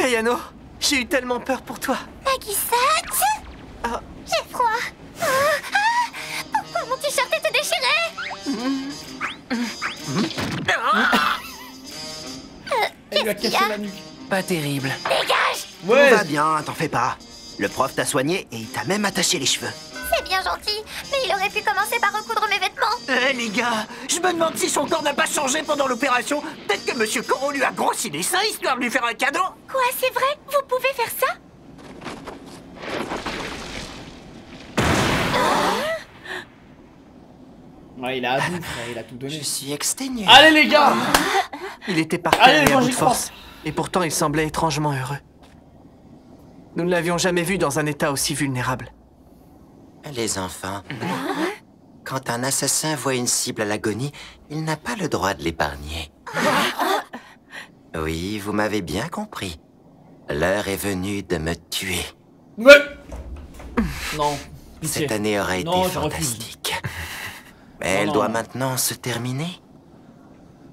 Kayano, j'ai eu tellement peur pour toi. Nagisa, Ah. j'ai froid. Pourquoi mon t-shirt était déchiré? Elle lui a cassé la nuque. Pas terrible. Dégage! Ouais. Tout va bien, t'en fais pas. Le prof t'a soigné et il t'a même attaché les cheveux. C'est bien gentil, mais il aurait pu commencer par recoudre mes vêtements. Les gars, je me demande si son corps n'a pas changé pendant l'opération. Peut-être que Monsieur Koro lui a grossi les seins histoire de lui faire un cadeau. Quoi, c'est vrai? Vous pouvez faire ça? Ouais, il a à bout, frère, il a tout donné. Je suis exténué. Allez les gars! Il était par Allez, terre et à moi, bout j'y de crois. force. Et pourtant, il semblait étrangement heureux. Nous ne l'avions jamais vu dans un état aussi vulnérable. Les enfants, quand un assassin voit une cible à l'agonie, il n'a pas le droit de l'épargner. Oui, vous m'avez bien compris. L'heure est venue de me tuer. Ouais! Non, pitié. Cette année aura été Non, je refuse. fantastique. Mais Non, elle non, doit non. maintenant se terminer.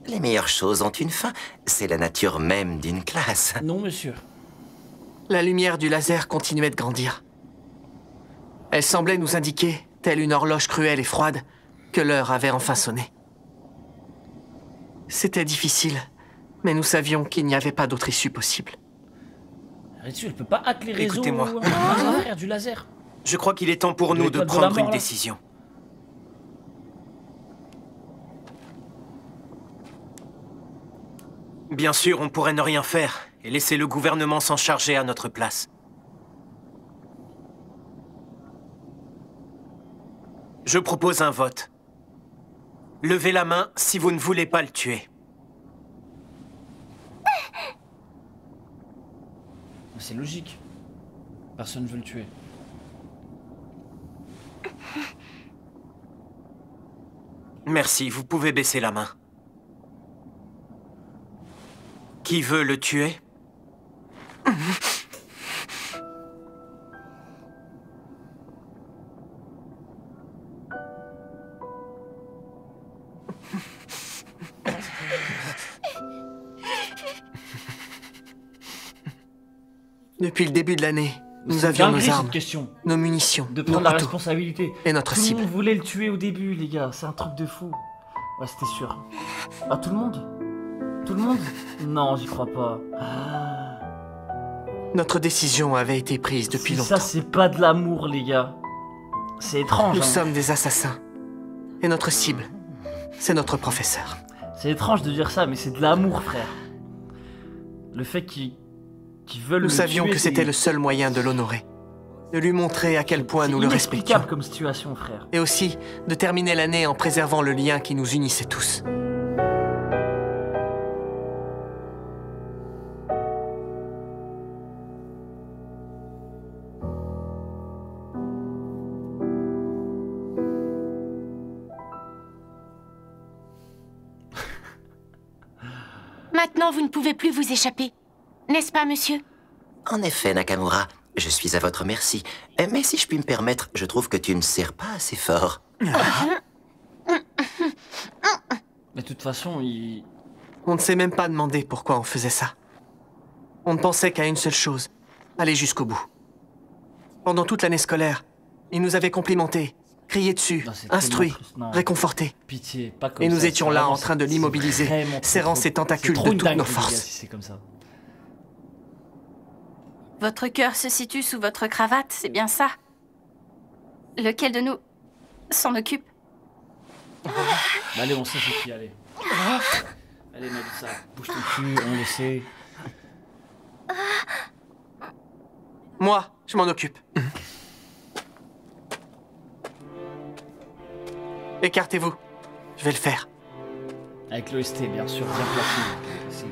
Les meilleures choses ont une fin. C'est la nature même d'une classe. Non, monsieur. La lumière du laser continuait de grandir. Elle semblait nous indiquer, telle une horloge cruelle et froide, que l'heure avait enfin sonné. C'était difficile, mais nous savions qu'il n'y avait pas d'autre issue possible. Ritsu, elle peut pas hacker les réseaux. Écoutez-moi. Frère, du laser. Je crois qu'il est temps pour Le nous de code de la prendre mort, une là. décision. Bien sûr, on pourrait ne rien faire et laisser le gouvernement s'en charger à notre place. Je propose un vote. Levez la main si vous ne voulez pas le tuer. C'est logique. Personne ne veut le tuer. Merci, vous pouvez baisser la main. Qui veut le tuer? Depuis le début de l'année, nous C'est avions dinguerie, nos armes, cette question. nos munitions, De nos prendre la couteaux responsabilité. et notre Tout le cible. monde voulait le tuer au début, les gars. C'est un truc de fou. Ouais, c'était sûr. Ah, tout le monde? Tout le monde? Non, j'y crois pas. Ah. Notre décision avait été prise depuis Si longtemps. ça, c'est pas de l'amour, les gars. C'est étrange. Nous hein. sommes des assassins. Et notre cible, c'est notre professeur. C'est étrange de dire ça, mais c'est de l'amour, frère. Le fait qu'ils veulent Nous le savions tuer, que c'était le seul moyen de l'honorer. De lui montrer à quel point c'est nous le inexplicable respections. comme situation, frère. Et aussi de terminer l'année en préservant le lien qui nous unissait tous. Maintenant, vous ne pouvez plus vous échapper. N'est-ce pas, monsieur? En effet, Nakamura, je suis à votre merci. Mais si je puis me permettre, je trouve que tu ne serres pas assez fort. Mais de toute façon, il... On ne s'est même pas demandé pourquoi on faisait ça. On ne pensait qu'à une seule chose, aller jusqu'au bout. Pendant toute l'année scolaire, il nous avait complimentés, crié dessus, Non, c'est instruits, tellement triste, non. réconfortés. Pitié, pas comme Et ça. nous étions c'est là vraiment- en train de c'est l'immobiliser, vraiment trop, serrant trop- ses tentacules c'est trop de une toutes nos dinguerie, les gars, forces. si c'est comme ça. Votre cœur se situe sous votre cravate, c'est bien ça? Lequel de nous s'en occupe? Bah, allez, on sait c'est qui, allez. Allez, Nagisa, bouge ton cul, on le sait. Moi, je m'en occupe. Écartez-vous. Je vais le faire. Avec l'OST, bien sûr, bien placé.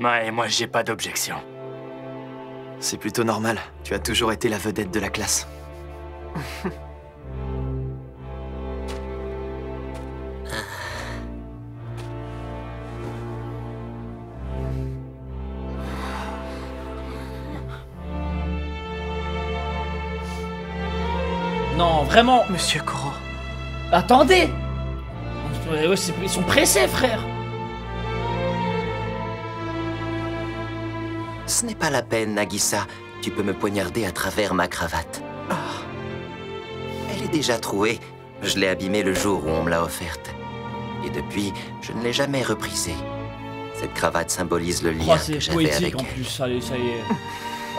Ouais, moi j'ai pas d'objection. C'est plutôt normal. Tu as toujours été la vedette de la classe. Non, vraiment. Monsieur Koro, Attendez. Ouais, ils sont pressés, frère. Ce n'est pas la peine, Nagisa. Tu peux me poignarder à travers ma cravate. Elle est déjà trouée. Je l'ai abîmée le jour où on me l'a offerte. Et depuis, je ne l'ai jamais reprisée. Cette cravate symbolise le lien que C'est j'avais avec poétique en elle. plus, allez, ça y est.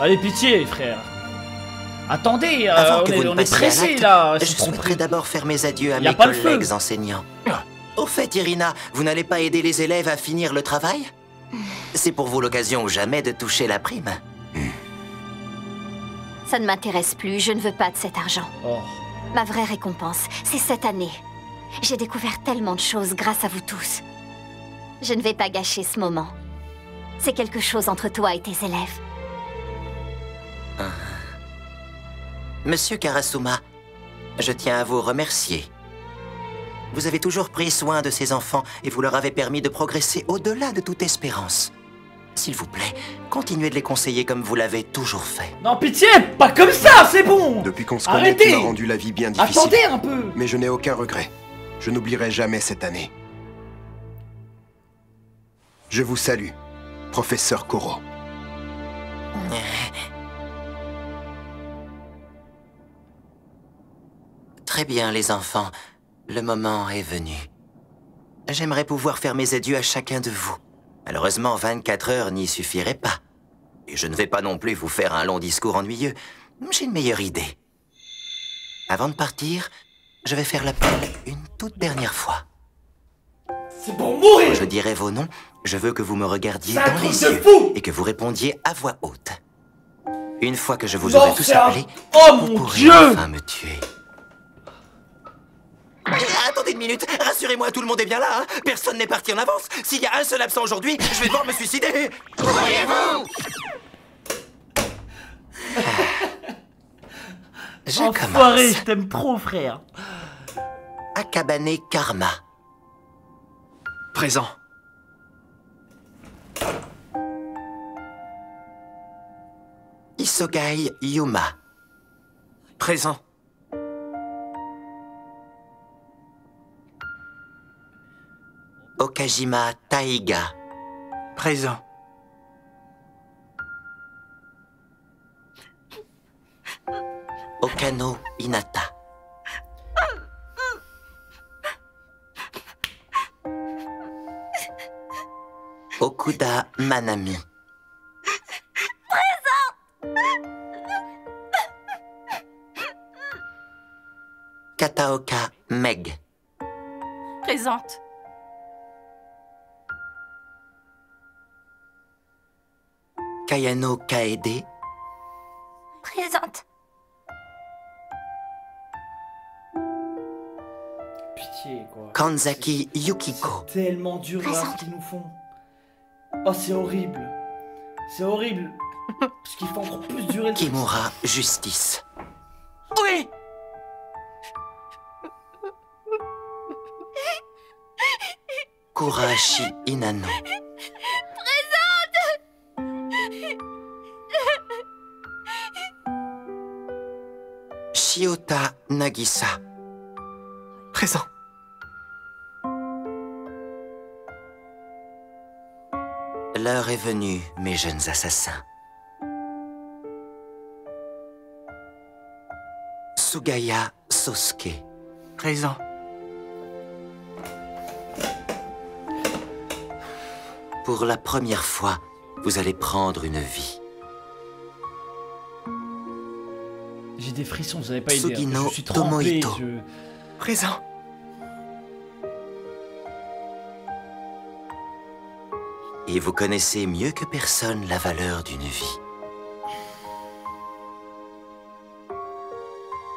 Allez, pitié, frère. Attendez, Avant que vous ne on est passiez à pressé l'acte, là. je c'est trop souhaiterais d'abord faire mes adieux à Y a mes pas le feu. collègues enseignants. Au fait, Irina, vous n'allez pas aider les élèves à finir le travail? C'est pour vous l'occasion ou jamais de toucher la prime. Ça ne m'intéresse plus, je ne veux pas de cet argent. Oh. Ma vraie récompense, c'est cette année. J'ai découvert tellement de choses grâce à vous tous. Je ne vais pas gâcher ce moment. C'est quelque chose entre toi et tes élèves. Monsieur Karasuma, je tiens à vous remercier. Vous avez toujours pris soin de ces enfants et vous leur avez permis de progresser au-delà de toute espérance. S'il vous plaît, continuez de les conseiller comme vous l'avez toujours fait. Non, pitié, pas comme ça, c'est bon. Depuis qu'on se connaît, Arrêtez. tu m'as rendu la vie bien difficile. Attendez un peu. Mais je n'ai aucun regret. Je n'oublierai jamais cette année. Je vous salue, professeur Koro. Très bien, les enfants. Le moment est venu. J'aimerais pouvoir faire mes adieux à chacun de vous. Malheureusement, 24 heures n'y suffiraient pas. Et je ne vais pas non plus vous faire un long discours ennuyeux. J'ai une meilleure idée. Avant de partir, je vais faire l'appel une toute dernière fois. C'est pour mourir. Quand je dirai vos noms, je veux que vous me regardiez C'est un dans truc les de yeux fou. et que vous répondiez à voix haute. Une fois que je vous Non, aurai tous c'est un- appelés, Oh vous mon pourrez Dieu. enfin me tuer. Attendez une minute, rassurez-moi, tout le monde est bien là, hein? Personne n'est parti en avance. S'il y a un seul absent aujourd'hui, je vais devoir me suicider. Courriez-vous. Je Enfoiré, commence. je t'aime trop, frère. Akabane Karma. Présent. Isogai Yuma. Présent. Okajima Taiga. Présent. Okano Hinata. Okuda Manami. Kataoka Meg. Présente. Kayano Kaede. Présente. Pitié, quoi. Kanzaki Yukiko. Tellement dur là ce qu'ils nous font. Oh, c'est horrible. C'est horrible. Parce qu'il faut encore plus durer le truc. Kimura Justice. Oui! Kurashi Inano. Shiota Nagisa. Présent. L'heure est venue, mes jeunes assassins. Sugaya Sosuke. Présent. Pour la première fois, vous allez prendre une vie. J'ai des frissons, vous avez pas idée. Sugino Je suis trempé. Tomohito. Présent. Et vous connaissez mieux que personne la valeur d'une vie.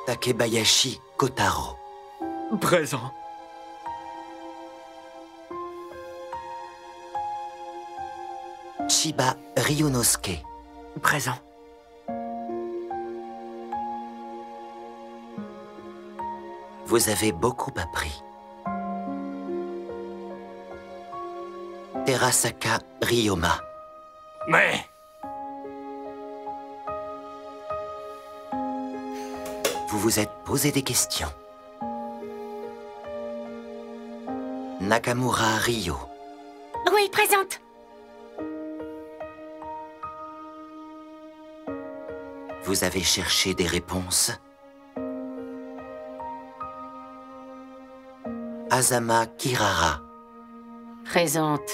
Takebayashi Kotaro. Présent. Chiba Ryunosuke. Présent. Vous avez beaucoup appris. Terasaka Ryoma. Mais... Vous vous êtes posé des questions. Nakamura Ryo. Oui, présente. Vous avez cherché des réponses? Azama Kirara. Présente.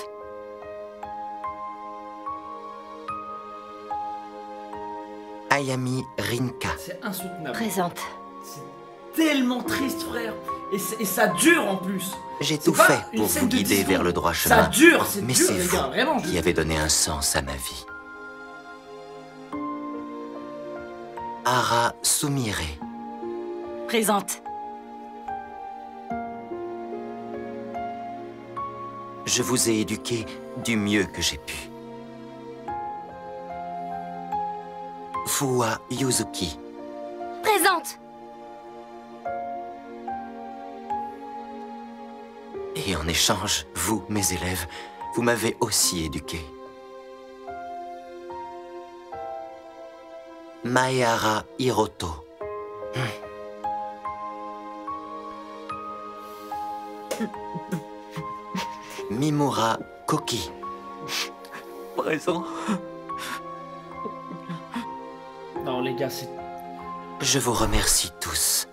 Ayami Rinka. C'est insoutenable. Présente. C'est tellement triste, frère. Et ça dure en plus. J'ai C'est tout pas fait une pour scène vous de guider 10 vers secondes. le droit Ça chemin. dure, c'est Mais dur, c'est les vous gars, vraiment. qui avez donné un sens à ma vie. Ara Sumire. Présente. Je vous ai éduqué du mieux que j'ai pu. Fuwa Yuzuki. Présente. Et en échange, vous, mes élèves, vous m'avez aussi éduqué. Maehara Hiroto. Mimura Koki. Présent. Non, les gars, c'est... Je vous remercie tous.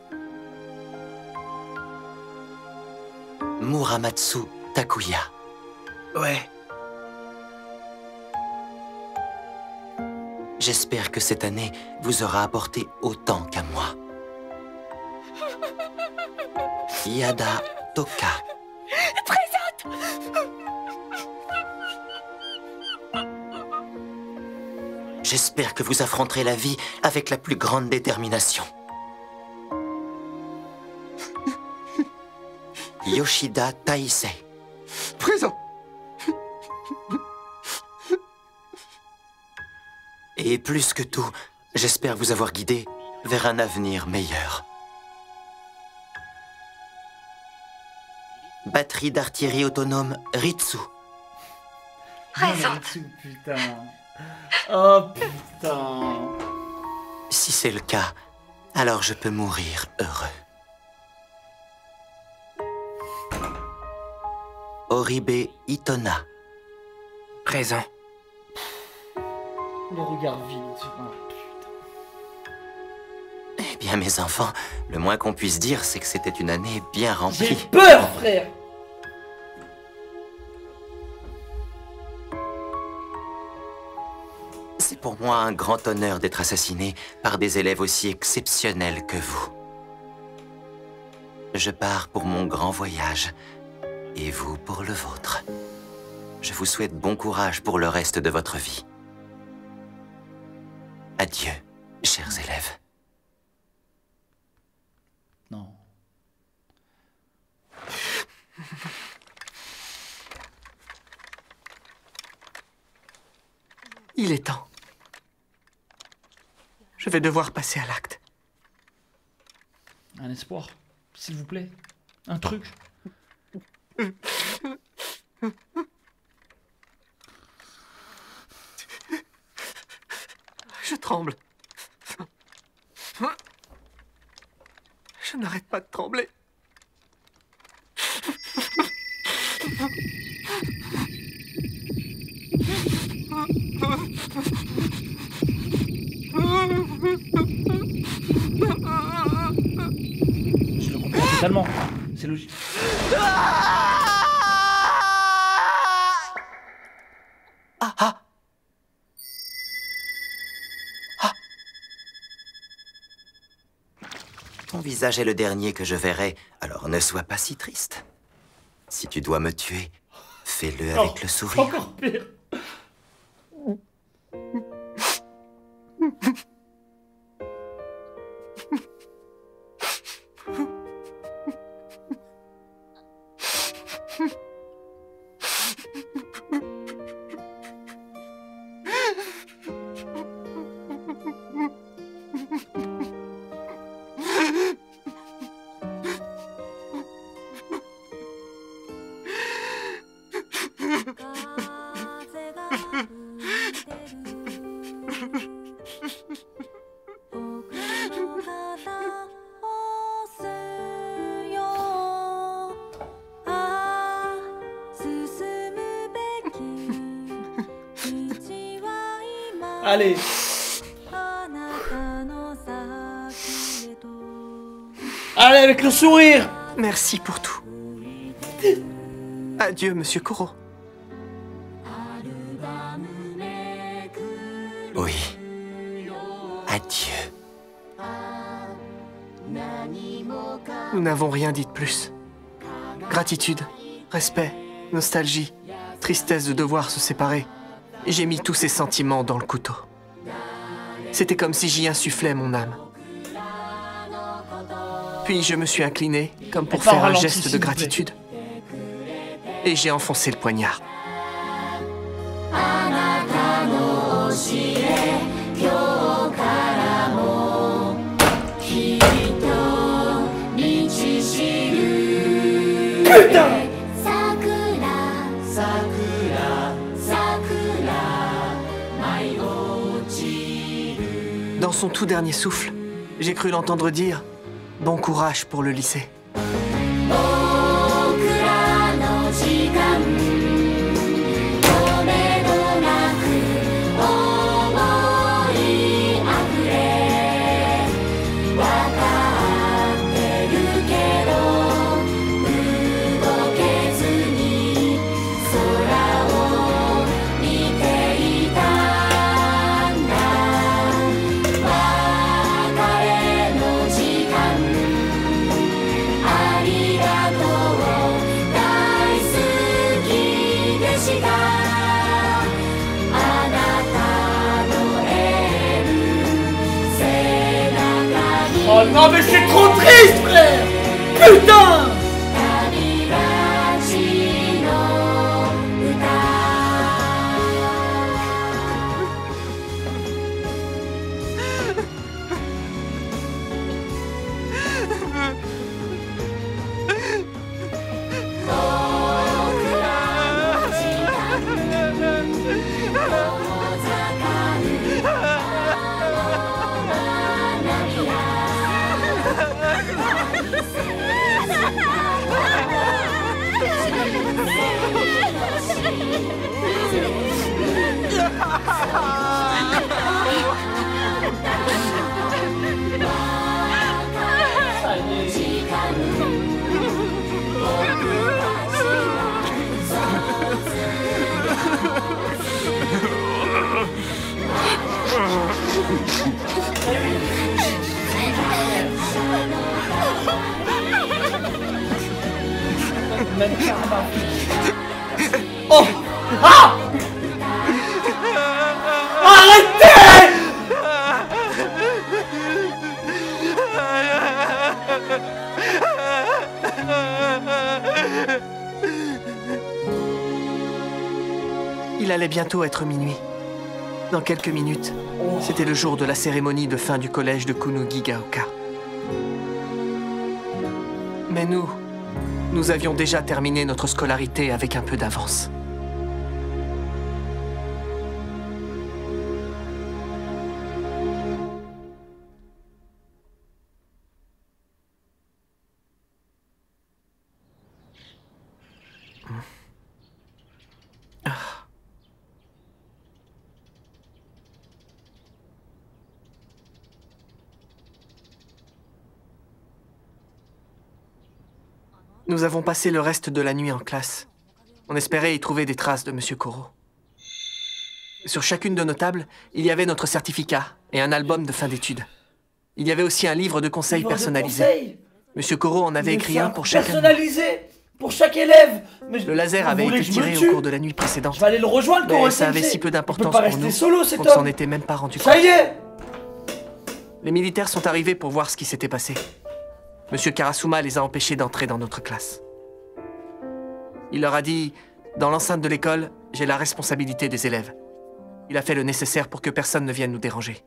Muramatsu Takuya. Ouais. J'espère que cette année vous aura apporté autant qu'à moi. Yada Toka. J'espère que vous affronterez la vie avec la plus grande détermination. Yoshida Taisei. Présent. Et plus que tout, j'espère vous avoir guidé vers un avenir meilleur. Batterie d'artillerie autonome Ritsu. Présente. Putain. Oh putain. Si c'est le cas, alors je peux mourir heureux. Oribe Itona. Présent. Le regard vide. Oh, putain. Eh bien, mes enfants, le moins qu'on puisse dire, c'est que c'était une année bien J'ai remplie. peur, frère. C'est pour moi un grand honneur d'être assassiné par des élèves aussi exceptionnels que vous. Je pars pour mon grand voyage, et vous pour le vôtre. Je vous souhaite bon courage pour le reste de votre vie. Adieu, chers élèves. Non. Il est temps. Je vais devoir passer à l'acte. Un espoir, s'il vous plaît. Un truc. Je tremble. Je n'arrête pas de trembler. Je le comprends totalement. C'est logique. Ton visage est le dernier que je verrai, alors ne sois pas si triste. Si tu dois me tuer, fais-le avec le sourire. Encore pire. Allez. Allez, avec le sourire. Merci pour tout. Adieu, Monsieur Koro. Oui. Adieu. Nous n'avons rien dit de plus. Gratitude, respect, nostalgie, tristesse de devoir se séparer. J'ai mis tous ces sentiments dans le couteau. C'était comme si j'y insufflais mon âme. Puis je me suis incliné, comme pour faire un geste de gratitude. Et j'ai enfoncé le poignard. Putain! Dans son tout dernier souffle, j'ai cru l'entendre dire « Bon courage pour le lycée ». Oh non mais c'est trop triste frère. Putain. Oh! Ah! Arrêtez! Il allait bientôt être minuit. Dans quelques minutes, c'était le jour de la cérémonie de fin du collège de Kunugigaoka. Mais nous avions déjà terminé notre scolarité avec un peu d'avance. Nous avons passé le reste de la nuit en classe. On espérait y trouver des traces de Monsieur Koro. Sur chacune de nos tables, il y avait notre certificat et un album de fin d'études. Il y avait aussi un livre de conseils personnalisé. Monsieur Koro en avait écrit un pour chacun. Personnalisé pour chaque élève. Mais le laser avait été tiré au cours de la nuit précédente. Je vais aller le rejoindre quand mais ça avait si peu d'importance pour nous qu'on ne s'en était même pas rendu compte. Ça y est! Les militaires sont arrivés pour voir ce qui s'était passé. Monsieur Karasuma les a empêchés d'entrer dans notre classe. Il leur a dit « Dans l'enceinte de l'école, j'ai la responsabilité des élèves. » Il a fait le nécessaire pour que personne ne vienne nous déranger.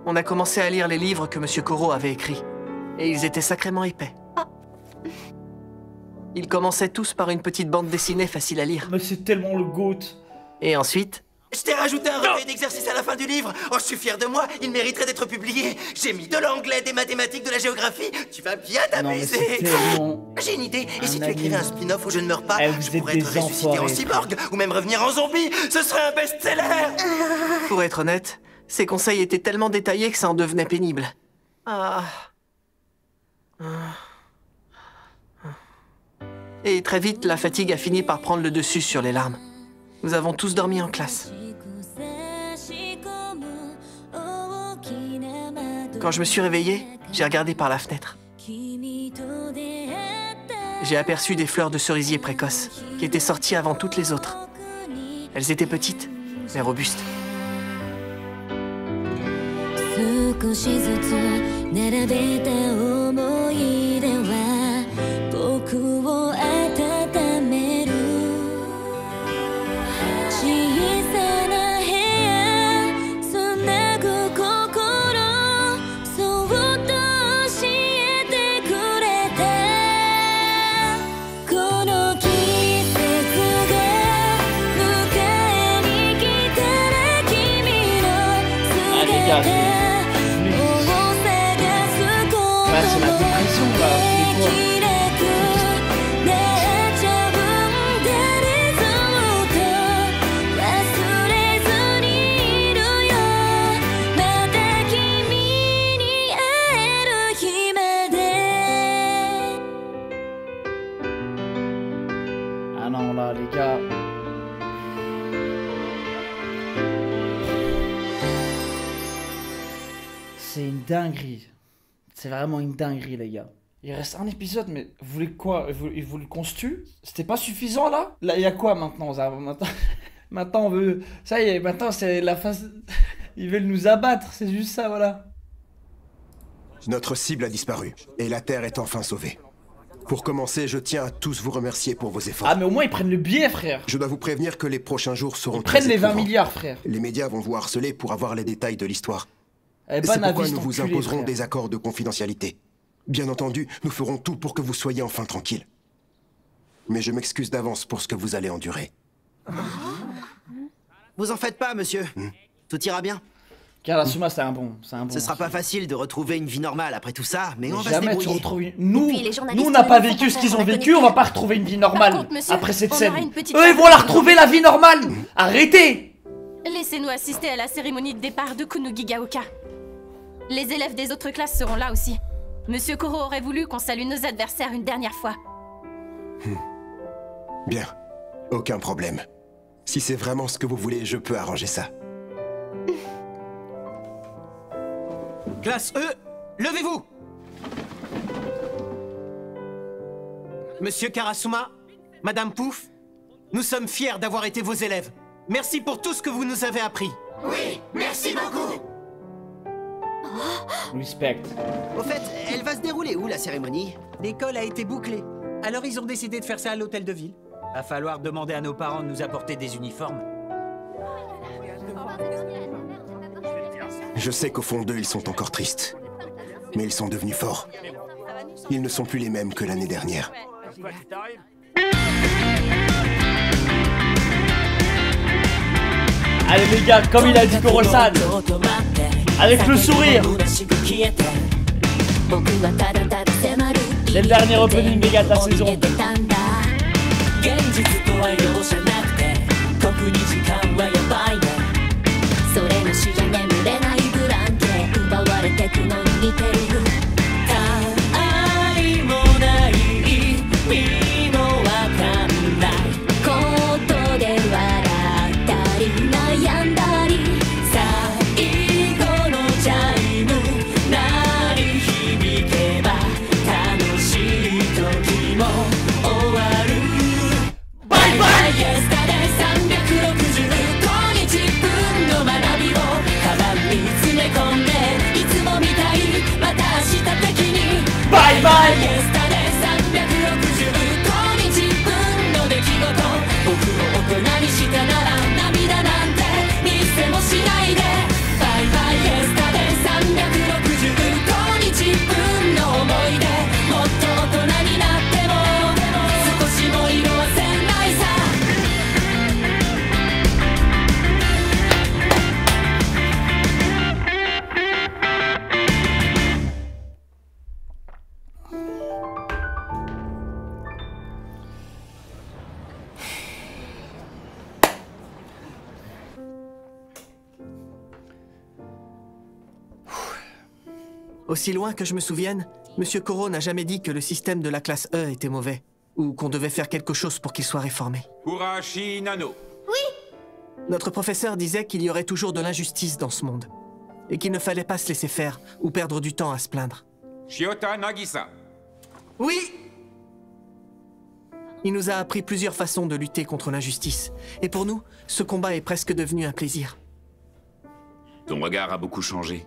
On a commencé à lire les livres que Monsieur Koro avait écrits, et ils étaient sacrément épais. Ils commençaient tous par une petite bande dessinée facile à lire. Mais c'est tellement le GOAT. Et ensuite... Je t'ai rajouté un recueil d'exercices à la fin du livre. Oh, je suis fier de moi, il mériterait d'être publié. J'ai mis de l'anglais, des mathématiques, de la géographie. Tu vas bien t'amuser. J'ai une idée. Et si tu écrivais un spin-off où je ne meurs pas, je pourrais être ressuscité en cyborg ou même revenir en zombie. Ce serait un best-seller. Pour être honnête, ces conseils étaient tellement détaillés que ça en devenait pénible. Ah... Et très vite, la fatigue a fini par prendre le dessus sur les larmes. Nous avons tous dormi en classe. Quand je me suis réveillé, j'ai regardé par la fenêtre. J'ai aperçu des fleurs de cerisier précoces qui étaient sorties avant toutes les autres. Elles étaient petites, mais robustes. C'est la dépression là, c'est quoi? Ah non là les gars. C'est une dinguerie. C'est vraiment une dinguerie, les gars. Il reste un épisode, mais vous voulez quoi? Ils voulaient qu'on se tue? C'était pas suffisant, là? Là, il y a quoi maintenant? Maintenant, on veut... Ça y est, maintenant, c'est la phase... Ils veulent nous abattre, c'est juste ça, voilà. Notre cible a disparu, et la Terre est enfin sauvée. Pour commencer, je tiens à tous vous remercier pour vos efforts. Ah, mais au moins, ils prennent le billet, frère. Je dois vous prévenir que les prochains jours seront Ils prennent très les 20 éprouvants. milliards, frère. Les médias vont vous harceler pour avoir les détails de l'histoire. C'est pourquoi nous vous imposerons des accords de confidentialité. Bien entendu, nous ferons tout pour que vous soyez enfin tranquille. Mais je m'excuse d'avance pour ce que vous allez endurer. Vous en faites pas, monsieur. Tout ira bien. Karasuma, c'est un bon. Ce sera pas facile de retrouver une vie normale après tout ça, mais on va se Jamais tu débrouiller. retrouves une... Nous, on n'a pas vécu ce qu'ils ont vécu, on va pas retrouver une vie normale contre, monsieur, après cette on scène. aura une petite Eux, ils vont la retrouver, la vie normale. Arrêtez. Laissez-nous assister à la cérémonie de départ de Kunugigaoka. Les élèves des autres classes seront là aussi. Monsieur Koro aurait voulu qu'on salue nos adversaires une dernière fois. Bien, aucun problème. Si c'est vraiment ce que vous voulez, je peux arranger ça. Classe E, levez-vous! Monsieur Karasuma, Madame Pouf, nous sommes fiers d'avoir été vos élèves. Merci pour tout ce que vous nous avez appris. Oui, merci beaucoup. Respect. Au fait, elle va se dérouler où, la cérémonie? L'école a été bouclée. Alors ils ont décidé de faire ça à l'hôtel de ville. Va falloir demander à nos parents de nous apporter des uniformes. Je sais qu'au fond d'eux, ils sont encore tristes. Mais ils sont devenus forts. Ils ne sont plus les mêmes que l'année dernière. Allez les gars, comme il a dit Koro-san, avec le sourire. C'est le dernier opening des gars de la saison. Bye bye! Aussi loin que je me souvienne, Monsieur Koro n'a jamais dit que le système de la classe E était mauvais, ou qu'on devait faire quelque chose pour qu'il soit réformé. Kurashi Nano. Notre professeur disait qu'il y aurait toujours de l'injustice dans ce monde, et qu'il ne fallait pas se laisser faire ou perdre du temps à se plaindre. Shiota Nagisa. Oui! Il nous a appris plusieurs façons de lutter contre l'injustice, et pour nous, ce combat est presque devenu un plaisir. Ton regard a beaucoup changé.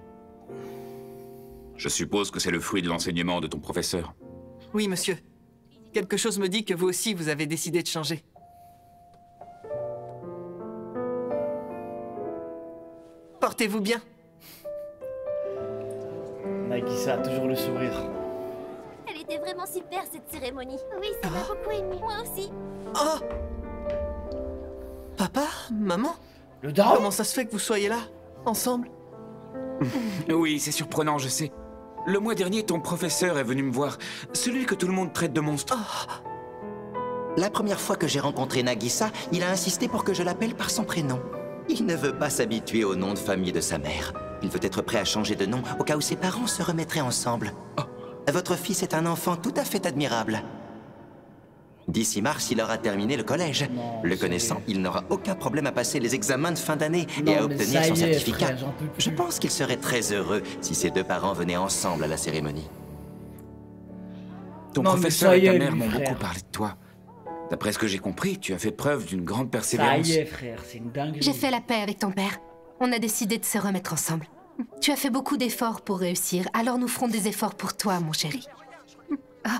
Je suppose que c'est le fruit de l'enseignement de ton professeur. Oui, monsieur. Quelque chose me dit que vous aussi, vous avez décidé de changer. Portez-vous bien. Nagisa a toujours le sourire. Elle était vraiment super cette cérémonie. Oui, ça m'a beaucoup aimé. Moi aussi. Oh! Papa? Maman? Le daron? Comment ça se fait que vous soyez là, ensemble? Oui, c'est surprenant, je sais. Le mois dernier, ton professeur est venu me voir. Celui que tout le monde traite de monstre. La première fois que j'ai rencontré Nagisa, il a insisté pour que je l'appelle par son prénom. Il ne veut pas s'habituer au nom de famille de sa mère. Il veut être prêt à changer de nom au cas où ses parents se remettraient ensemble. Votre fils est un enfant tout à fait admirable. D'ici mars, il aura terminé le collège. Le connaissant, il n'aura aucun problème à passer les examens de fin d'année et à obtenir son certificat. Je pense qu'il serait très heureux si ses deux parents venaient ensemble à la cérémonie. Ton professeur et ta mère m'ont beaucoup parlé de toi. D'après ce que j'ai compris, tu as fait preuve d'une grande persévérance. Ça y est, frère, c'est une dinguerie. J'ai fait la paix avec ton père. On a décidé de se remettre ensemble. Tu as fait beaucoup d'efforts pour réussir, alors nous ferons des efforts pour toi, mon chéri. Ah.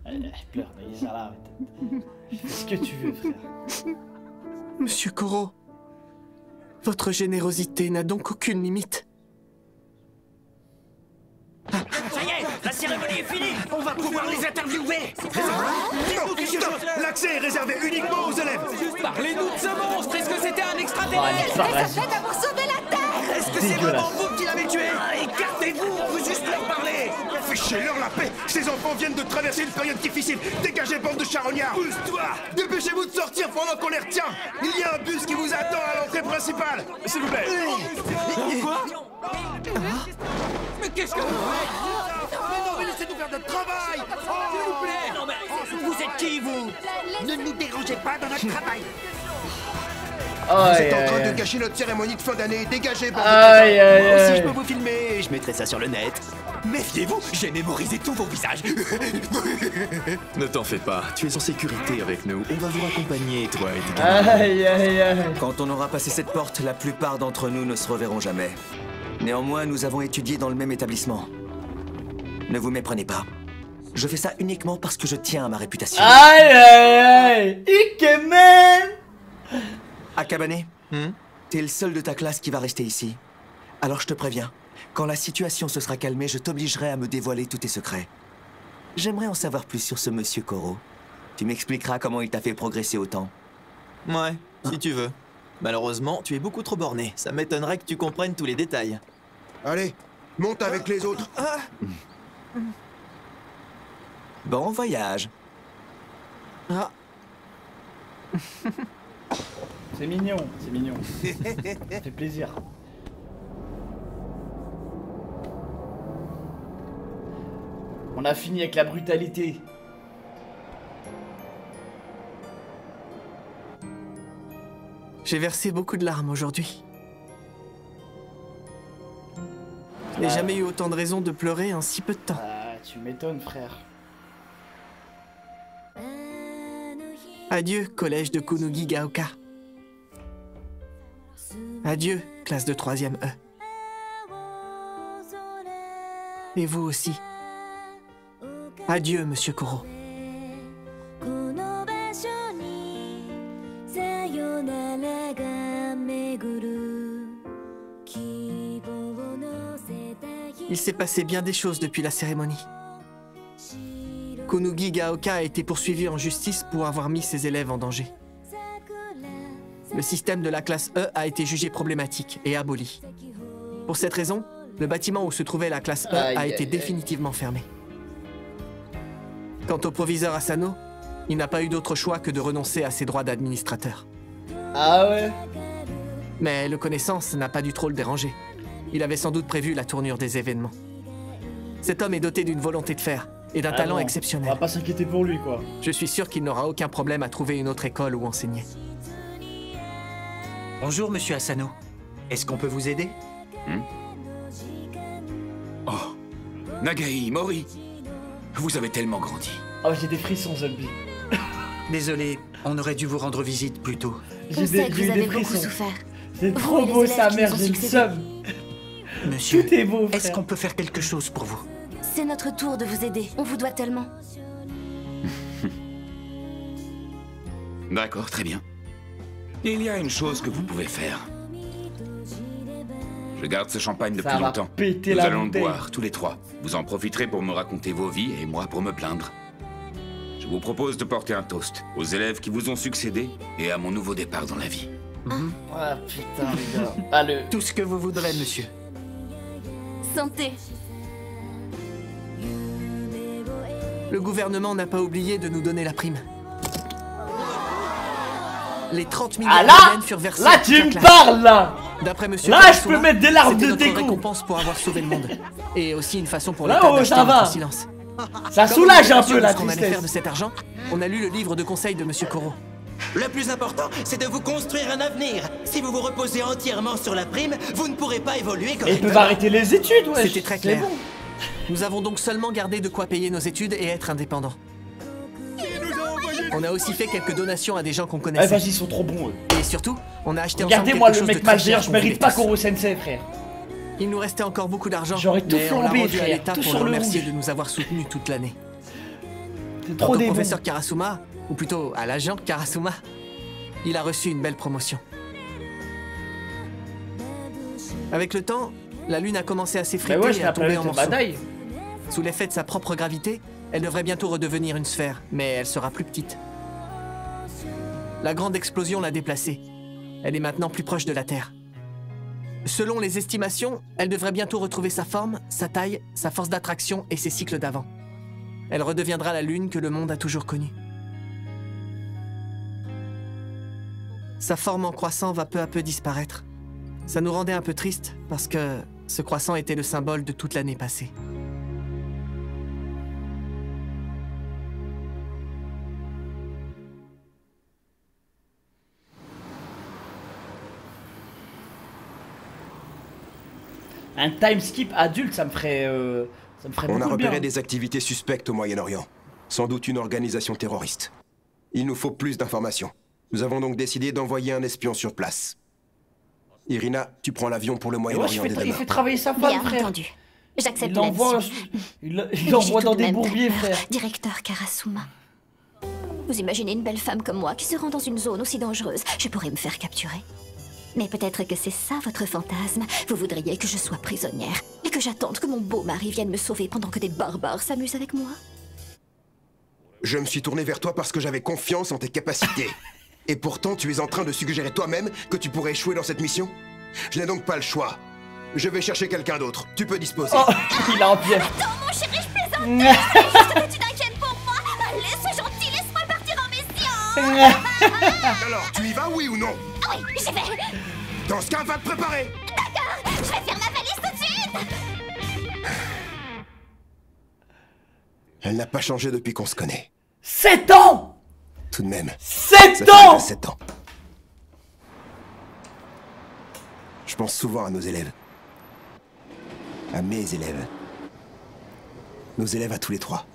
Elle pleure, Nagisa, là. Fais ce que tu veux, frère. Monsieur Koro, votre générosité n'a donc aucune limite. Ça y est, la cérémonie est finie. On va pouvoir les interviewer. L'accès est réservé uniquement aux élèves. Parlez-nous de ce monstre. Est-ce que c'était un extraterrestre? d'avoir sauvé la Terre. Est-ce que c'est vraiment vous qui l'avez tué? Écartez-vous, on veut juste leur parler. Fichez-leur la paix. Ces enfants viennent de traverser une période difficile. Dégagez, bande de charognards. Pousse-toi. Dépêchez-vous de sortir pendant qu'on les retient. Il y a un bus qui vous attend à l'entrée principale. S'il vous plaît. Quoi? Mais qu'est-ce que vous faites? Mais laissez-nous faire notre travail. S'il vous plaît. Non, mais vous êtes qui, vous? Ne nous dérangez pas dans notre travail. Vous êtes en train de gâcher notre cérémonie de fin d'année. Dégagez, bande de Si je peux vous filmer, je mettrai ça sur le net. Méfiez-vous, j'ai mémorisé tous vos visages. Ne t'en fais pas, tu es en sécurité avec nous. On va vous accompagner, toi et tes Aïe, aïe, aïe. Quand on aura passé cette porte, la plupart d'entre nous ne se reverront jamais. Néanmoins, nous avons étudié dans le même établissement. Ne vous méprenez pas. Je fais ça uniquement parce que je tiens à ma réputation. Aïe, aïe, aïe. Ikemen. Akabane, t'es le seul de ta classe qui va rester ici. Alors je te préviens, quand la situation se sera calmée, je t'obligerai à me dévoiler tous tes secrets. J'aimerais en savoir plus sur ce monsieur Koro. Tu m'expliqueras comment il t'a fait progresser autant. Ouais, si tu veux. Malheureusement, tu es beaucoup trop borné. Ça m'étonnerait que tu comprennes tous les détails. Allez, monte avec les autres. Bon voyage. C'est mignon, c'est mignon. Ça fait plaisir. On a fini avec la brutalité. J'ai versé beaucoup de larmes aujourd'hui. Je n'ai jamais eu autant de raisons de pleurer en si peu de temps. Ah, tu m'étonnes, frère. Adieu, collège de Kunugigaoka. Adieu, classe de 3e E. Et vous aussi. Adieu, monsieur Koro. Il s'est passé bien des choses depuis la cérémonie. Kunugigaoka a été poursuivi en justice pour avoir mis ses élèves en danger. Le système de la classe E a été jugé problématique et aboli. Pour cette raison, le bâtiment où se trouvait la classe E a été définitivement fermé. Quant au proviseur Asano, il n'a pas eu d'autre choix que de renoncer à ses droits d'administrateur. Ah ouais? Mais le connaissance n'a pas dû trop le déranger. Il avait sans doute prévu la tournure des événements. Cet homme est doté d'une volonté de fer et d'un talent bon, exceptionnel. On va pas s'inquiéter pour lui, quoi. Je suis sûr qu'il n'aura aucun problème à trouver une autre école où enseigner. Bonjour, monsieur Asano. Est-ce qu'on peut vous aider? Oh, Nagai, Mori, vous avez tellement grandi. Oh, j'ai des frissons, Zolby. Désolé, on aurait dû vous rendre visite plus tôt. On sait que vous avez beaucoup souffert. C'est trop beau, sa mère, j'ai le seum. Monsieur, Tout est beau, frère. est-ce qu'on peut faire quelque chose pour vous? C'est notre tour de vous aider. On vous doit tellement. D'accord, très bien. Il y a une chose que vous pouvez faire. Je garde ce champagne depuis va longtemps. péter Nous la allons le bouteille. boire, tous les trois. Vous en profiterez pour me raconter vos vies et moi pour me plaindre. Je vous propose de porter un toast aux élèves qui vous ont succédé et à mon nouveau départ dans la vie. Ah putain, les gars. Allez. Tout ce que vous voudrez, monsieur. Santé. Le gouvernement n'a pas oublié de nous donner la prime. Les 30 millions Ah de là, yens furent versés là à toute tu la me classe. parles là. D'après monsieur Là, Karasuma, je peux mettre des larmes c'était de notre dégoût. récompense pour avoir sauvé le monde. Et aussi une façon pour Là, l'État oh, d'acheter ça va. notre silence. Ça Comme soulage on un était peu sûr la de ce qu'on allait faire de tristesse. cet argent, on a lu le livre de conseil de monsieur Koro. Le plus important, c'est de vous construire un avenir. Si vous vous reposez entièrement sur la prime, vous ne pourrez pas évoluer Et ils correctement. peuvent arrêter les études, ouais. C'était très clair. Nous avons donc seulement gardé de quoi payer nos études et être indépendants. On a aussi fait quelques donations à des gens qu'on Eh, connaissait. vas-y, ils sont trop bons, eux. Et surtout, on a acheté Regardez-moi ensemble le quelque mec chose de très majeur, cher je qu'on mérite voulait pas tous. Koro Sensei, frère. Il nous restait encore beaucoup d'argent. J'aurais tout mais on l'a flambé, rendu à frère, l'État tout pour sur le le remercier rouge. de nous avoir soutenus toute l'année. C'est Quant trop au des professeur Karasuma, ou plutôt à l'agent Karasuma, il a reçu une belle promotion. Avec le temps, la Lune a commencé à s'effriter Mais ouais, je et à tomber en l'appelle morceaux. Badaï. Sous l'effet de sa propre gravité, elle devrait bientôt redevenir une sphère, mais elle sera plus petite. La grande explosion l'a déplacée. Elle est maintenant plus proche de la Terre. Selon les estimations, elle devrait bientôt retrouver sa forme, sa taille, sa force d'attraction et ses cycles d'avant. Elle redeviendra la Lune que le monde a toujours connue. Sa forme en croissant va peu à peu disparaître. Ça nous rendait un peu tristes parce que ce croissant était le symbole de toute l'année passée. Un time skip adulte, ça me ferait On beaucoup a de repéré bien. des activités suspectes au Moyen-Orient. Sans doute une organisation terroriste. Il nous faut plus d'informations. Nous avons donc décidé d'envoyer un espion sur place. Irina, tu prends l'avion pour le Et ouais, Moyen-Orient dès il demain. fait travailler sa femme, Bien frère. entendu. J'accepte Il la l'envoie mission. il l'envoie J'ai dans tout de des même bourbiers, très peur. frère. Directeur Karasuma. Vous imaginez une belle femme comme moi qui se rend dans une zone aussi dangereuse? Je pourrais me faire capturer. Mais peut-être que c'est ça votre fantasme. Vous voudriez que je sois prisonnière et que j'attende que mon beau mari vienne me sauver pendant que des barbares s'amusent avec moi? Je me suis tourné vers toi parce que j'avais confiance en tes capacités. Et pourtant, tu es en train de suggérer toi-même que tu pourrais échouer dans cette mission? Je n'ai donc pas le choix. Je vais chercher quelqu'un d'autre. Tu peux disposer. Oh, il a un piège. Attends, mon chéri, je plaisante. C'est juste que tu t'inquiètes pour moi. Allez, sois gentil, laisse-moi partir en mission. Alors, tu y vas, oui ou non? Oui, j'y vais. Dans ce cas, va te préparer. D'accord, je vais faire ma valise tout de suite. Elle n'a pas changé depuis qu'on se connaît. 7 ans. Tout de même. 7 Ça fait ans déjà 7 ans. Je pense souvent à nos élèves. À mes élèves. Nos élèves à tous les trois.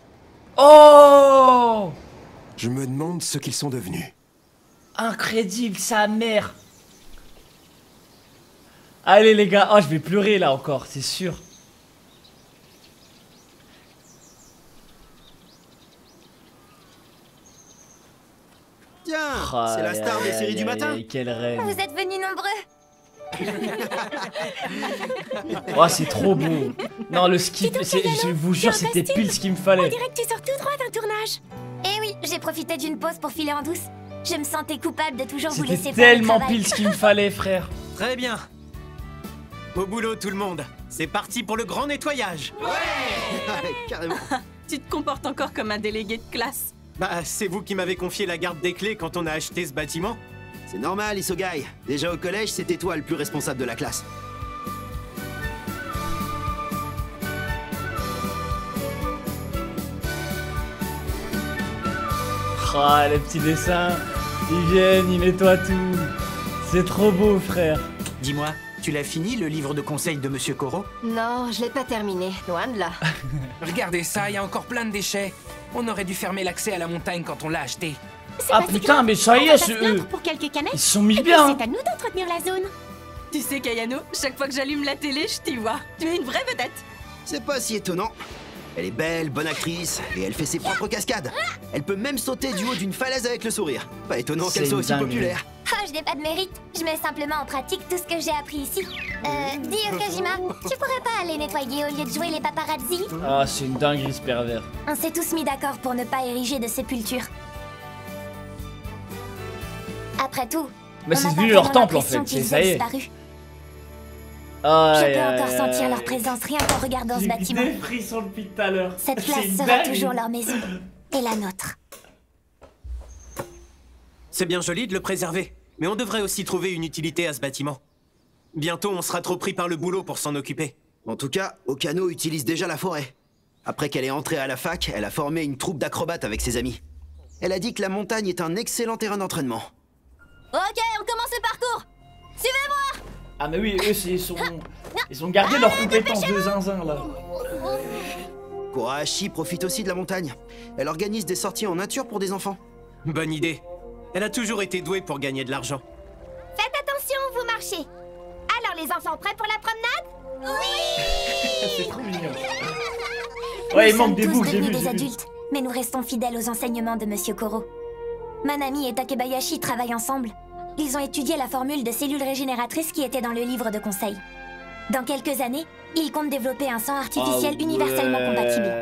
Oh, Je me demande ce qu'ils sont devenus. incroyable, sa mère. Allez les gars, oh je vais pleurer là encore, c'est sûr. Tiens, Oh, c'est la star des séries du matin. Quel rêve. Vous êtes venus nombreux. Oh c'est trop beau. Non le skip, je vous jure c'était pile ce qu'il me fallait. que tu sors tout droit d'un tournage. Eh oui, j'ai profité d'une pause pour filer en douce. Je me sentais coupable de toujours vous laisser C'était faire le tellement travail. pile ce qu'il me fallait frère. Très bien. Au boulot, tout le monde. C'est parti pour le grand nettoyage. Ouais. Carrément. Tu te comportes encore comme un délégué de classe. Bah, c'est vous qui m'avez confié la garde des clés quand on a acheté ce bâtiment. C'est normal, Isogai. Déjà au collège, c'était toi le plus responsable de la classe. Oh, les petits dessins. Ils viennent, ils nettoient tout. C'est trop beau, frère. Dis-moi, tu l'as fini, le livre de conseil de Monsieur Koro? Non, je l'ai pas terminé, loin de là. Regardez ça, il y a encore plein de déchets. On aurait dû fermer l'accès à la montagne quand on l'a acheté. Ah putain, mais ça y est, pour quelques canettes. ils se sont mis bien. C'est à nous d'entretenir la zone. Tu sais, Kayano, chaque fois que j'allume la télé, je t'y vois. Tu es une vraie vedette. C'est pas si étonnant. Elle est belle, bonne actrice, et elle fait ses propres cascades. Elle peut même sauter du haut d'une falaise avec le sourire. Pas étonnant qu'elle soit aussi populaire. Oh, je n'ai pas de mérite. Je mets simplement en pratique tout ce que j'ai appris ici. Dis Okajima, tu pourrais pas aller nettoyer au lieu de jouer les paparazzi? Ah, c'est une dinguerie ce pervers. On s'est tous mis d'accord pour ne pas ériger de sépulture. Après tout, mais c'est devenu leur temple en fait, c'est ça y est. Je peux encore sentir leur présence rien qu'en regardant ce bâtiment. J'ai des frissons depuis tout à l'heure. Cette place sera toujours leur maison. Et la nôtre. C'est bien joli de le préserver, mais on devrait aussi trouver une utilité à ce bâtiment. Bientôt, on sera trop pris par le boulot pour s'en occuper. En tout cas, Okano utilise déjà la forêt. Après qu'elle est entrée à la fac, elle a formé une troupe d'acrobates avec ses amis. Elle a dit que la montagne est un excellent terrain d'entraînement. Ok, on commence le parcours. Suivez-moi. Ah mais oui, eux ils ont gardé leur compétence de zinzin là. Kurahashi profite aussi de la montagne. Elle organise des sorties en nature pour des enfants. Bonne idée. Elle a toujours été douée pour gagner de l'argent. Faites attention, vous marchez. Alors les enfants, prêts pour la promenade? Oui. C'est trop mignon. Ouais, il manque des boucles, j'ai vu. Nous sommes tous devenus des adultes, mais nous restons fidèles aux enseignements de Monsieur Koro. Manami et Takebayashi travaillent ensemble. Ils ont étudié la formule de cellules régénératrices qui était dans le livre de conseil. Dans quelques années, ils comptent développer un sang artificiel universellement compatible.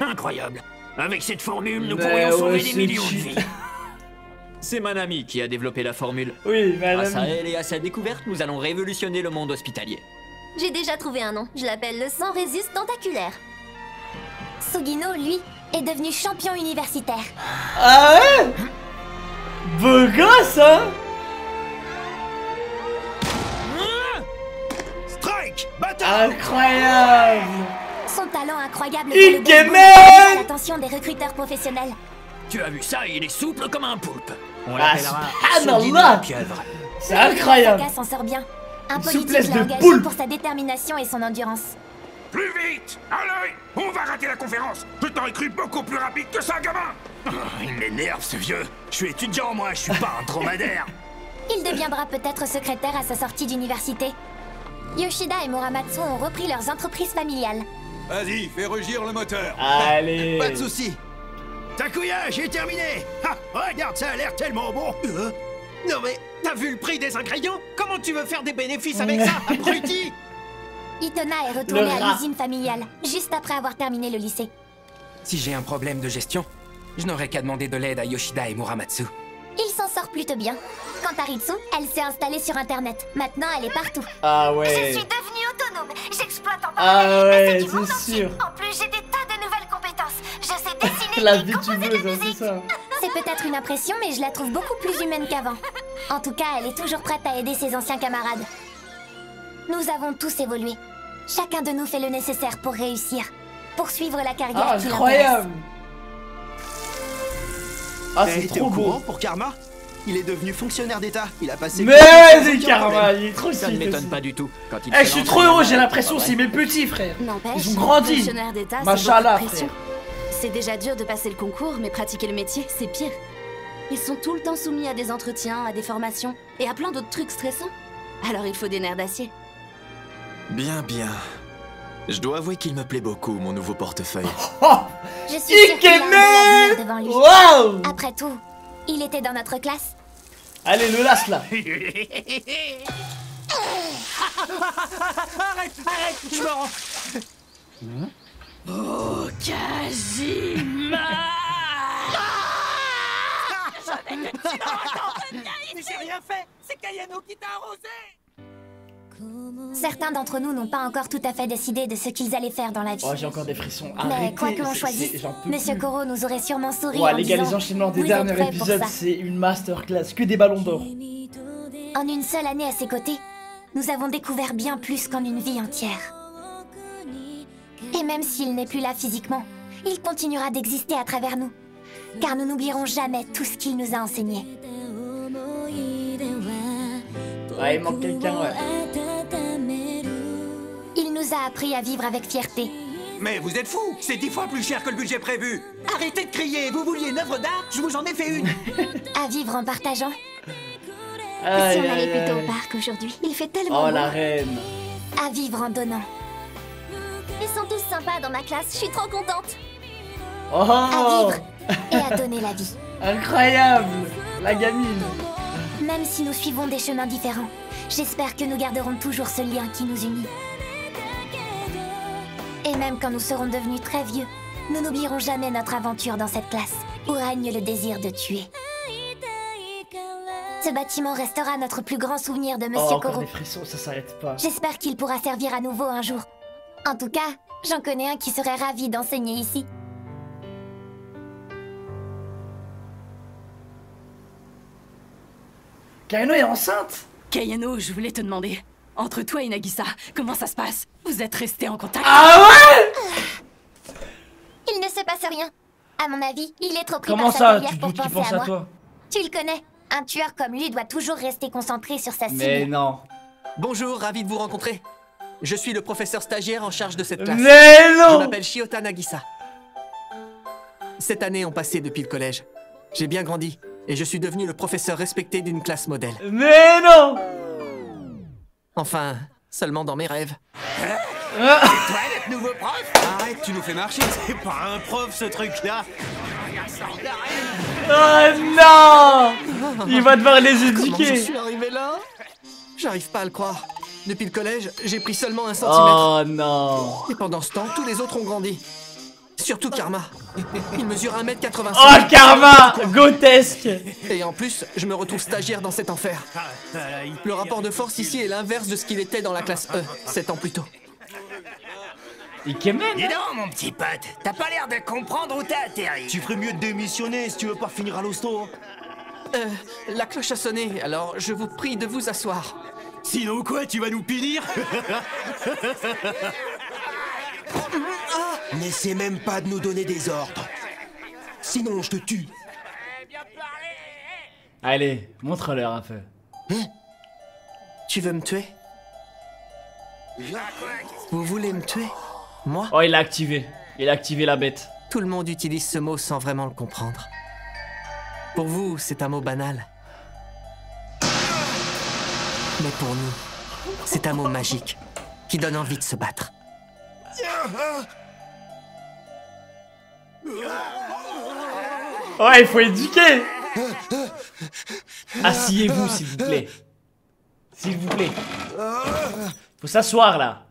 Incroyable. Avec cette formule, nous pourrions sauver des millions de vies. C'est Manami qui a développé la formule. Oui, Grâce à elle et à sa découverte, nous allons révolutionner le monde hospitalier. J'ai déjà trouvé un nom. Je l'appelle le sang Rhésus tentaculaire. Sugino, lui, est devenu champion universitaire. Ah ouais? Beau gosse, hein? Strike! Bataille! Incroyable! Son talent incroyable attire l'attention des recruteurs professionnels. Tu as vu ça? Il est souple comme un poulpe. On l'appellera pieuvre. C'est incroyable! Saka s'en sort bien. Un politique souplesse l'a de engagé poulpe. pour sa détermination et son endurance. Plus vite! Allez! On va rater la conférence! Je t'aurais cru beaucoup plus rapide que ça, gamin! Il m'énerve, ce vieux. Je suis étudiant, moi, je suis pas un dromadaire. Il deviendra peut-être secrétaire à sa sortie d'université. Yoshida et Muramatsu ont repris leurs entreprises familiales. Vas-y, fais rugir le moteur. Allez! Pas de soucis. Takuya, j'ai terminé. Ah, regarde, ça a l'air tellement bon. Non mais, t'as vu le prix des ingrédients? Comment tu veux faire des bénéfices avec ça, abruti? Itona est retourné à l'usine familiale, juste après avoir terminé le lycée. Si j'ai un problème de gestion, je n'aurais qu'à demander de l'aide à Yoshida et Muramatsu. Il s'en sort plutôt bien. Quant à Ritsu, elle s'est installée sur Internet. Maintenant, elle est partout. Ah ouais. Je suis devenue autonome. J'exploite en Ah ouais, c'est sûr. En plus, j'ai des tas de nouvelles compétences. Je sais dessiner La et vie composer de la musique. c'est ça. C'est peut-être une impression, mais je la trouve beaucoup plus humaine qu'avant. En tout cas, elle est toujours prête à aider ses anciens camarades. Nous avons tous évolué. Chacun de nous fait le nécessaire pour réussir. Poursuivre la carrière qui l'intéresse. Incroyable! Ah, c'est t'es trop au beau! courant pour Karma? Il est devenu fonctionnaire d'État. Il a passé... Mais c'est Karma, il est trop Ça ne stylé. m'étonne pas du tout. Quand il Je suis trop heureux, j'ai l'impression c'est mes petits frères. Ils ont grandi. Fonctionnaire d'État, c'est Machallah, beaucoup de pression. frère. C'est déjà dur de passer le concours, mais pratiquer le métier, c'est pire. Ils sont tout le temps soumis à des entretiens, à des formations et à plein d'autres trucs stressants. Alors il faut des nerfs d'acier. Bien, bien. Je dois avouer qu'il me plaît beaucoup, mon nouveau portefeuille. Je suis sûre qu'il a un bel avenir devant lui. Wow. Après tout, il était dans notre classe. Allez, le lâche là. Arrête, je me rends. Okajima! Mais j'ai rien fait. C'est Kayano qui t'a arrosé. Certains d'entre nous n'ont pas encore tout à fait décidé de ce qu'ils allaient faire dans la vie. Oh, j'ai encore des frissons. Mais Arrêtez, quoi que l'on choisisse, Monsieur Koro nous aurait sûrement souri en les gars, disant, les enchaînements des vous derniers êtes prêts pour épisodes, ça. c'est une masterclass. Que des ballons d'or. En une seule année à ses côtés, nous avons découvert bien plus qu'en une vie entière. Et même s'il n'est plus là physiquement, il continuera d'exister à travers nous. car nous n'oublierons jamais tout ce qu'il nous a enseigné. Ouais, il manque quelqu'un, ouais. Il nous a appris à vivre avec fierté. Mais vous êtes fous! C'est 10 fois plus cher que le budget prévu! Arrêtez de crier! Vous vouliez une œuvre d'art? Je vous en ai fait une! À vivre en partageant. Aïe, Si on aïe, allait plutôt aïe. au parc aujourd'hui, il fait tellement Oh, beau. la reine. À vivre en donnant. Ils sont tous sympas dans ma classe, je suis trop contente. Oh. À vivre et à donner la vie. Incroyable. La gamine. Même si nous suivons des chemins différents, j'espère que nous garderons toujours ce lien qui nous unit. Et même quand nous serons devenus très vieux, nous n'oublierons jamais notre aventure dans cette classe, où règne le désir de tuer. Ce bâtiment restera notre plus grand souvenir de Oh, Monsieur encore Koro. des frissons, ça s'arrête pas. J'espère qu'il pourra servir à nouveau un jour. En tout cas, j'en connais un qui serait ravi d'enseigner ici. Kayano est enceinte. Kayano, je voulais te demander, entre toi et Nagisa, comment ça se passe? Vous êtes restés en contact? Ah ouais? Il ne se passe rien. À mon avis, il est trop pris Comment par ça? sa carrière Tu pour doutes qu'il penser pense à à moi. toi? Tu le connais. Un tueur comme lui doit toujours rester concentré sur sa cible. Mais non. Bonjour, ravi de vous rencontrer. Je suis le professeur stagiaire en charge de cette classe. Mais non! Je m'appelle Shiota Nagisa. Cette année ont passé depuis le collège. J'ai bien grandi et je suis devenu le professeur respecté d'une classe modèle. Mais non! Enfin, seulement dans mes rêves. C'est toi notre nouveau prof? Arrête, tu nous fais marcher. C'est pas un prof ce truc-là. Oh non! Il va devoir les Comment je éduquer. suis arrivé là? J'arrive pas à le croire. Depuis le collège, j'ai pris seulement 1 centimètre. Oh non! Et pendant ce temps, tous les autres ont grandi. Surtout Karma. Il mesure 1m85. Oh Karma! Grotesque! Et en plus, je me retrouve stagiaire dans cet enfer. Le rapport de force ici est l'inverse de ce qu'il était dans la classe E, 7 ans plus tôt. Ikemen? Dis donc, mon petit pote, t'as pas l'air de comprendre où t'as atterri. Tu ferais mieux de démissionner si tu veux pas finir à l'hosto. La cloche a sonné, alors je vous prie de vous asseoir. Sinon quoi, tu vas nous punir? N'essaie même pas de nous donner des ordres. Sinon, je te tue. Allez, montre-leur un peu. Tu veux me tuer? Vous voulez me tuer? Moi? Oh, il l'a activé. Il a activé la bête. Tout le monde utilise ce mot sans vraiment le comprendre. Pour vous, c'est un mot banal. Mais pour nous, c'est un mot magique qui donne envie de se battre. Ouais, il faut éduquer. Asseyez-vous, s'il vous plaît. S'il vous plaît. Faut s'asseoir, là.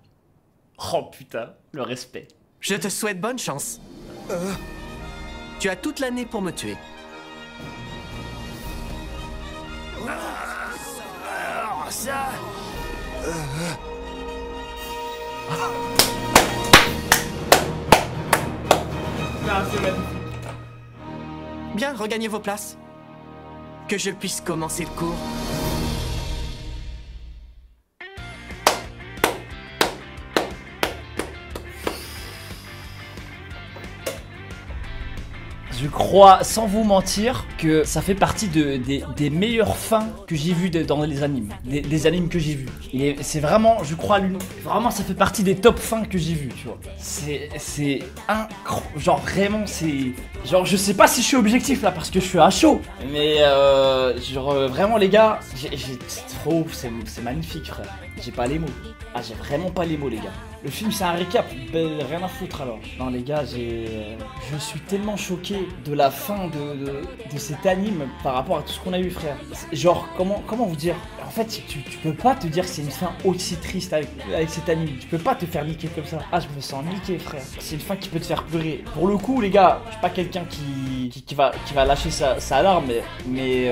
Oh, putain, le respect. Je te souhaite bonne chance. Tu as toute l'année pour me tuer. Alors ça... Bien, regagnez vos places. Que je puisse commencer le cours. Je crois, sans vous mentir, que ça fait partie des meilleures fins que j'ai vues dans les animes. Des animes que j'ai vus. C'est vraiment, je crois, vraiment, ça fait partie des top fins que j'ai vues, tu vois. C'est incroyable. Genre, vraiment, c'est... Genre, je sais pas si je suis objectif, là, parce que je suis à chaud. Mais, vraiment, les gars, c'est magnifique, frère. J'ai pas les mots. Ah, j'ai vraiment pas les mots, les gars. Le film, c'est un récap. Ben, rien à foutre, alors. Non, les gars, je suis tellement choqué de la fin de cet anime par rapport à tout ce qu'on a eu, frère. Genre, comment vous dire? En fait, tu peux pas te dire que c'est une fin aussi triste avec cet anime. Tu peux pas te faire niquer comme ça. Ah, je me sens niqué, frère. C'est une fin qui peut te faire pleurer. Pour le coup, les gars, je suis pas quelqu'un qui va lâcher sa larme, mais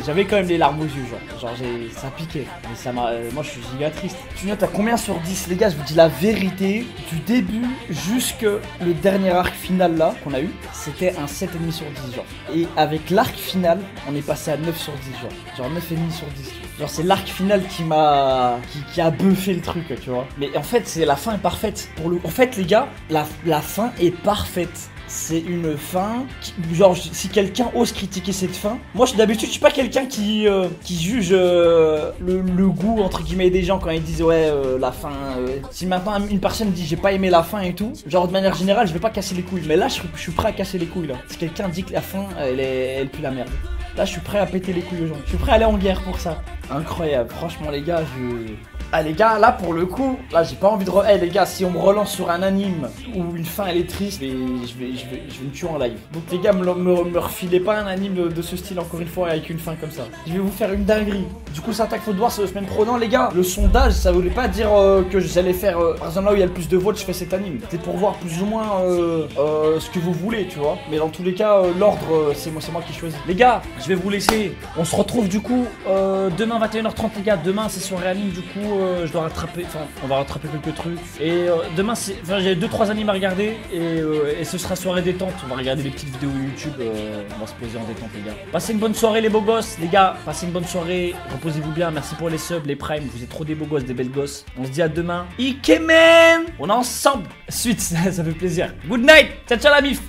j'avais quand même les larmes aux yeux, genre ça piquait. Mais ça m'a, moi, je suis giga triste. Tu notes à combien sur 10, les gars? Je vous dis la vérité, du début jusque le dernier arc final là qu'on a eu, c'était un 7,5 sur 10, genre. Et avec l'arc final, on est passé à 9 sur 10, genre 9,5 sur 10. Genre c'est l'arc final qui a buffé le truc, tu vois. Mais en fait, c'est la fin est parfaite. En fait, les gars, la fin est parfaite. c'est une fin genre si quelqu'un ose critiquer cette fin, moi d'habitude je suis pas quelqu'un qui juge le goût entre guillemets des gens quand ils disent ouais la fin si maintenant une personne dit j'ai pas aimé la fin et tout, genre de manière générale je vais pas casser les couilles, mais là je suis prêt à casser les couilles là. Si quelqu'un dit que la fin elle pue la merde, là je suis prêt à péter les couilles aux gens, je suis prêt à aller en guerre pour ça. Incroyable, franchement les gars, ah les gars, là pour le coup, là j'ai pas envie de les gars, si on me relance sur un anime où une fin elle est triste, je vais me tuer en live. Donc les gars, me refilez pas un anime de ce style encore une fois avec une fin comme ça. Je vais vous faire une dinguerie. Du coup, ça attaque Faute Voir, c'est la semaine pro. Non les gars, le sondage, ça voulait pas dire que j'allais faire, par exemple là où il y a le plus de votes, je fais cet anime. C'était pour voir plus ou moins ce que vous voulez, tu vois. Mais dans tous les cas, l'ordre, c'est moi qui choisis. Les gars, je vais vous laisser. On se retrouve du coup demain 21h30 les gars. Demain c'est soirée anime du coup. Je dois rattraper, on va rattraper quelques trucs. Et demain, j'ai 2-3 animes à regarder et ce sera soirée détente. On va regarder les petites vidéos YouTube. On va se poser en détente, les gars. Passez une bonne soirée, les beaux gosses, les gars. Passez une bonne soirée. Reposez-vous bien. Merci pour les subs, les primes. Vous êtes trop des beaux gosses, des belles gosses. On se dit à demain. Ikemen, on est ensemble. Suite, ça fait plaisir. Good night. Ciao, ciao la mif.